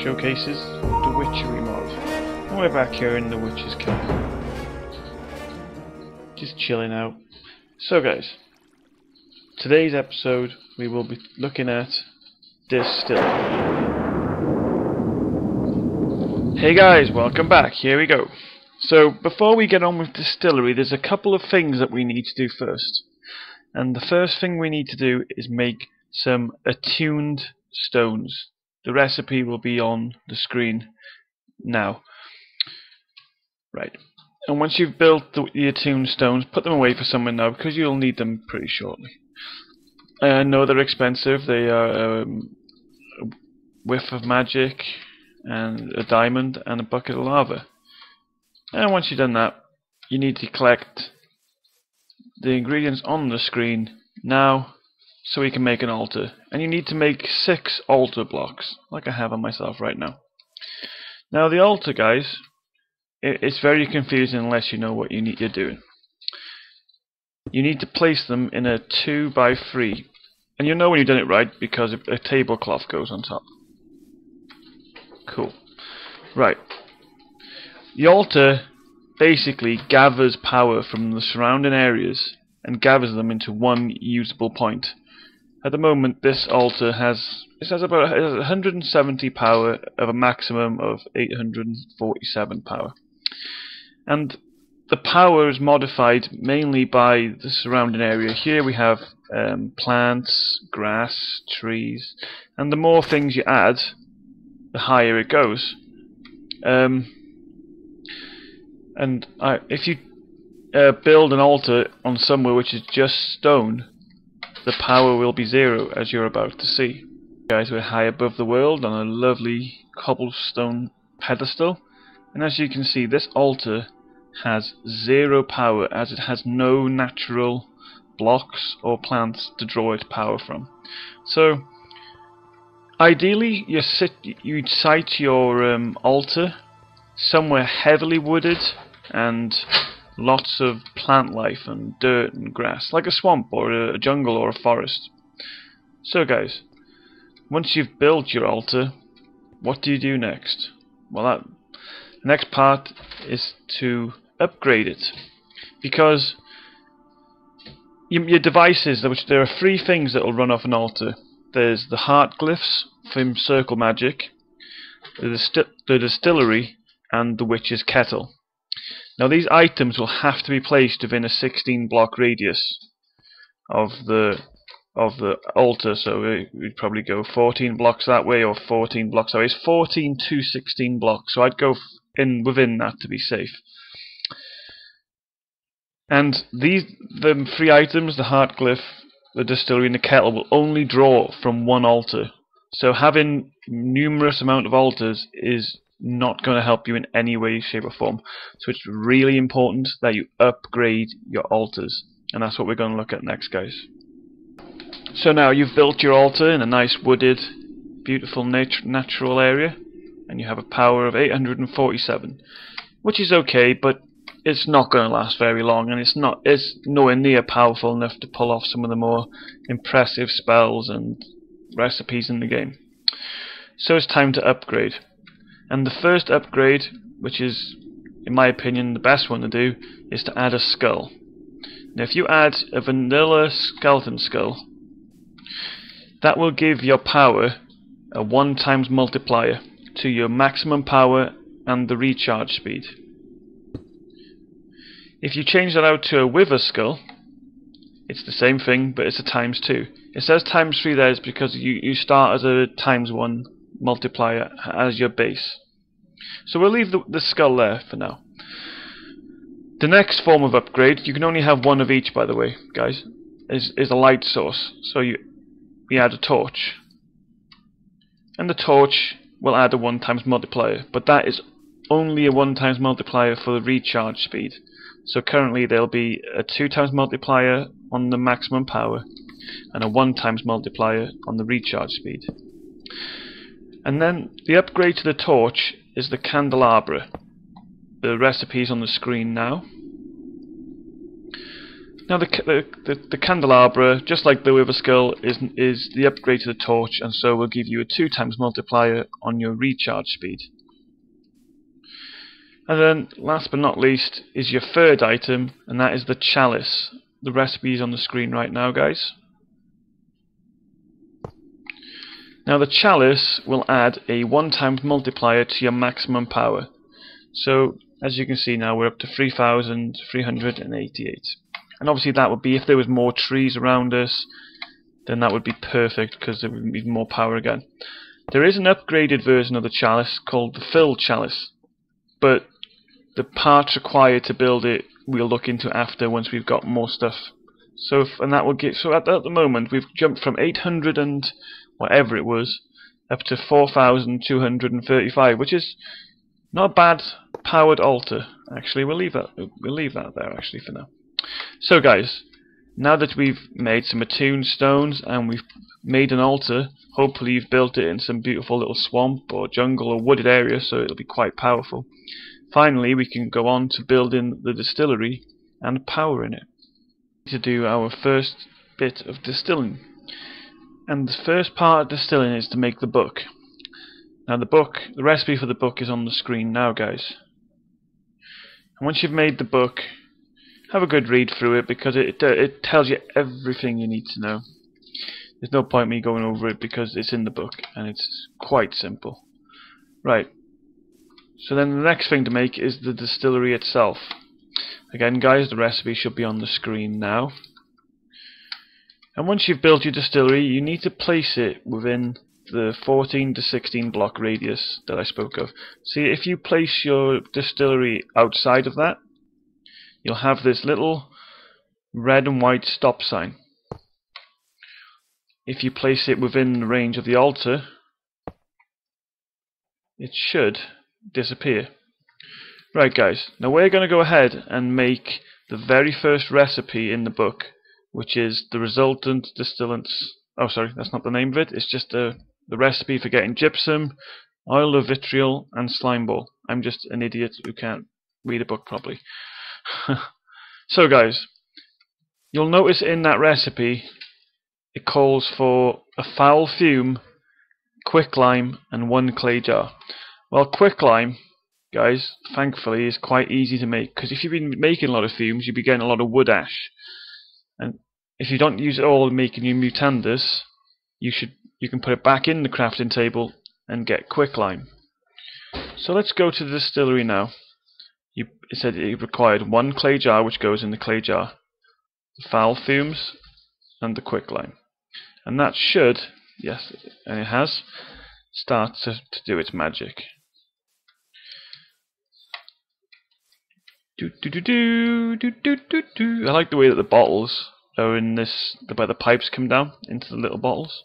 showcases the Witchery mod. And we're back here in the Witch's Kettle. Just chilling out. So guys, today's episode we will be looking at Distilling. Hey guys, welcome back. Here we go. So before we get on with Distillery, there's a couple of things that we need to do first. And the first thing we need to do is make some attuned stones. The recipe will be on the screen now. Right. And once you've built the attuned stones, put them away for somewhere now because you'll need them pretty shortly. I know they're expensive. They are a whiff of magic and a diamond and a bucket of lava. And once you've done that, you need to collect the ingredients on the screen now so we can make an altar. And you need to make 6 altar blocks like I have on myself right now. Now the altar, guys, it's very confusing unless you know what you're doing. You need to place them in a 2 by 3, and you'll know when you've done it right because a tablecloth goes on top. Cool. Right. The altar basically gathers power from the surrounding areas and gathers them into one usable point. At the moment, this altar has about 170 power of a maximum of 847 power, and the power is modified mainly by the surrounding area. Here we have plants, grass, trees, and the more things you add, the higher it goes. If you build an altar on somewhere which is just stone, the power will be 0, as you're about to see. Guys, we're high above the world on a lovely cobblestone pedestal, and as you can see, this altar has 0 power as it has no natural blocks or plants to draw its power from. So ideally you'd site your altar somewhere heavily wooded and lots of plant life and dirt and grass, like a swamp or a jungle or a forest. So guys, once you've built your altar, what do you do next? Well, the next part is to upgrade it, because your devices, which there are 3 things that will run off an altar. There's the heart glyphs from circle magic, the distillery, and the witch's kettle. Now these items will have to be placed within a 16 block radius of the altar, so we'd probably go 14 blocks that way or 14 blocks that way. It's 14 to 16 blocks, so I'd go within that to be safe. And the 3 items, the heart glyph, the distillery, and the kettle, will only draw from one altar. So having numerous amount of altars is not going to help you in any way, shape or form. So it's really important that you upgrade your altars, and that's what we're going to look at next, guys. So now you've built your altar in a nice wooded, beautiful natural area, and you have a power of 847, which is okay, but it's not going to last very long, and it's nowhere near powerful enough to pull off some of the more impressive spells and recipes in the game. So it's time to upgrade. And the first upgrade, which is in my opinion the best one to do, is to add a skull. Now if you add a vanilla skeleton skull, that will give your power a 1 times multiplier to your maximum power and the recharge speed. If you change that out to a wither skull, it's the same thing, but it's a times 2. It says times 3 there is because you start as a times 1 multiplier as your base. So we'll leave the skull there for now. The next form of upgrade, you can only have 1 of each, by the way, guys, is a light source. So we add a torch, and the torch will add a 1 times multiplier, but that is only a 1 times multiplier for the recharge speed. So currently there'll be a 2 times multiplier on the maximum power and a 1 times multiplier on the recharge speed. And then the upgrade to the torch is the candelabra. The recipe is on the screen now. Now the candelabra, just like the Wither Skull, is the upgrade to the torch, and so will give you a 2 times multiplier on your recharge speed. And then, last but not least, is your third item, and that is the chalice. The recipe is on the screen right now, guys. Now the chalice will add a 1 times multiplier to your maximum power. So, as you can see now, we're up to 3,388. And obviously that would be, if there was more trees around us, then that would be perfect, because there would be even more power again. There is an upgraded version of the chalice called the filled chalice, but the parts required to build it we'll look into after, once we've got more stuff. So that will get, so at the moment we've jumped from 800 and whatever it was up to 4,235, which is not a bad powered altar. Actually, we'll leave that there actually for now. So guys, now that we've made some attuned stones and we've made an altar, hopefully you've built it in some beautiful little swamp or jungle or wooded area, so it'll be quite powerful. Finally, we can go on to building the distillery and powering it. To do our first bit of distilling. And the first part of distilling is to make the book. Now the recipe for the book is on the screen now, guys. And once you've made the book, have a good read through it, because it tells you everything you need to know. There's no point me going over it because it's in the book and it's quite simple. Right. So then the next thing to make is the distillery itself. Again, guys, the recipe should be on the screen now. And once you've built your distillery, you need to place it within the 14 to 16 block radius that I spoke of. See, if you place your distillery outside of that, you'll have this little red and white stop sign. If you place it within the range of the altar, it should disappear. Right, guys, now we're going to go ahead and make the very first recipe in the book, which is the resultant distillants. Oh, sorry, that's not the name of it. It's just the recipe for getting gypsum, oil of vitriol, and slime ball. I'm just an idiot who can't read a book properly. So, guys, you'll notice in that recipe it calls for a foul fume, quicklime, and 1 clay jar. Well, quicklime, guys, thankfully is quite easy to make, because if you've been making a lot of fumes, you'll be getting a lot of wood ash. And if you don't use it all in making your mutandis, you can put it back in the crafting table and get quicklime. So let's go to the distillery now. It said it required 1 clay jar, which goes in the clay jar, the foul fumes, and the quicklime. And that should, yes, and it has, start to do its magic. I like the way that the bottles are in this, where the pipes come down into the little bottles.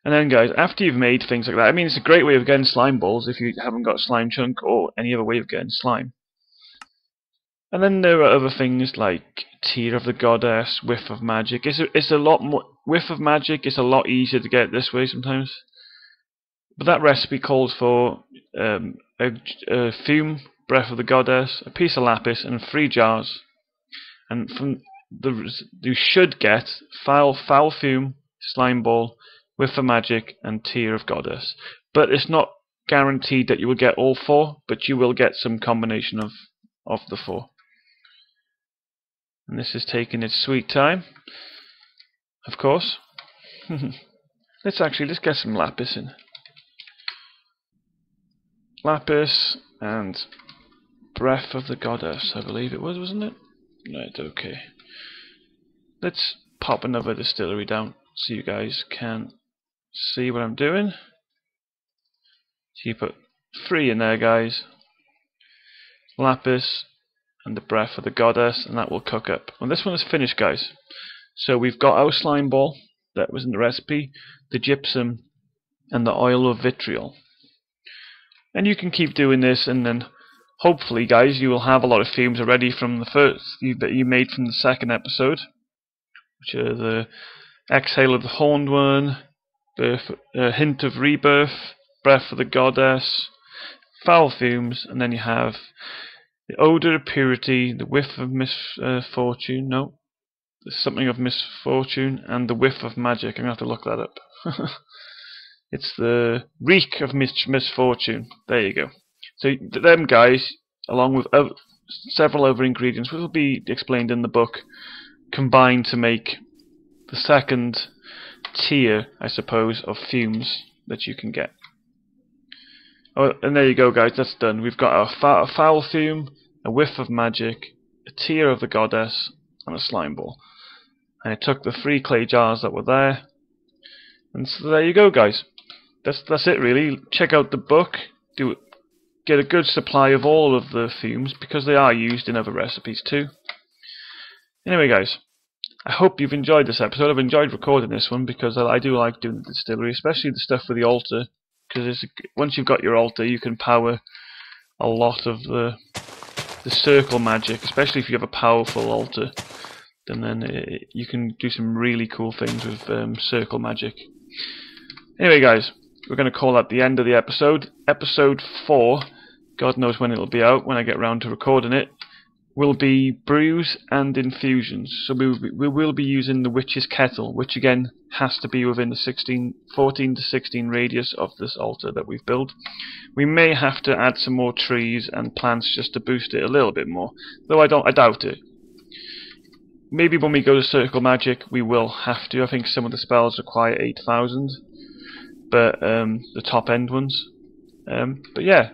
And then, guys, after you've made things like that, I mean, it's a great way of getting slime balls if you haven't got slime chunk or any other way of getting slime. And then there are other things like Tear of the Goddess, Whiff of Magic. It's a lot more. Whiff of Magic is a lot easier to get this way sometimes. But that recipe calls for a fume, Breath of the Goddess, a piece of lapis, and 3 jars. And from you should get foul fume, slime ball, Whiff of Magic, and Tear of Goddess. But it's not guaranteed that you will get all 4, but you will get some combination of the 4. And this is taking its sweet time, of course. Let's get some lapis in. Lapis and Breath of the Goddess, I believe it was, wasn't it? Right, okay. Let's pop another distillery down so you guys can see what I'm doing. So you put 3 in there, guys. Lapis and the Breath of the Goddess, and that will cook up. And this one is finished, guys. So we've got our slime ball that was in the recipe, the gypsum, and the oil of vitriol. And you can keep doing this, and then hopefully, guys, you will have a lot of fumes already from the first that you made from the second episode, which are the Exhale of the Horned One, Hint of Rebirth, Breath of the Goddess, Foul Fumes, and then you have The odour of purity, the whiff of misfortune, no, there's something of misfortune, and the whiff of magic. I'm going to have to look that up. It's the reek of misfortune. There you go. So them guys, along with several other ingredients, which will be explained in the book, combine to make the second tier, I suppose, of fumes that you can get. Oh, and there you go, guys. That's done. We've got a foul fume, a whiff of magic, a tear of the goddess, and a slime ball. And I took the 3 clay jars that were there, and so there you go, guys. That's it, really. Check out the book. Get a good supply of all of the fumes, because they are used in other recipes too. Anyway, guys, I hope you've enjoyed this episode. I've enjoyed recording this one because I do like doing the distillery, especially the stuff with the altar. Because once you've got your altar, you can power a lot of the circle magic, especially if you have a powerful altar. Then you can do some really cool things with circle magic. Anyway, guys, we're going to call that the end of the episode. Episode 4, God knows when it'll be out, when I get round to recording it, will be brews and infusions. So we will be using the witch's kettle, which again has to be within the 14 to 16 radius of this altar that we've built. We may have to add some more trees and plants just to boost it a little bit more, though I doubt it. Maybe when we go to circle magic we will have to. I think some of the spells require 8,000, but the top end ones. But yeah,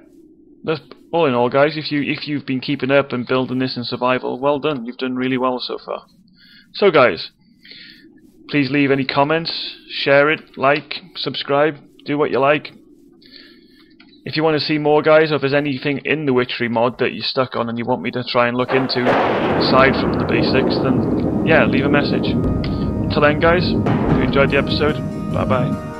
that's all in all, guys. If you've been keeping up and building this in survival, well done. You've done really well so far. So guys, please leave any comments, share it, like, subscribe, do what you like. If you want to see more, guys, or if there's anything in the Witchery mod that you're stuck on and you want me to try and look into aside from the basics, then yeah, leave a message. Until then, guys, if you enjoyed the episode, bye bye.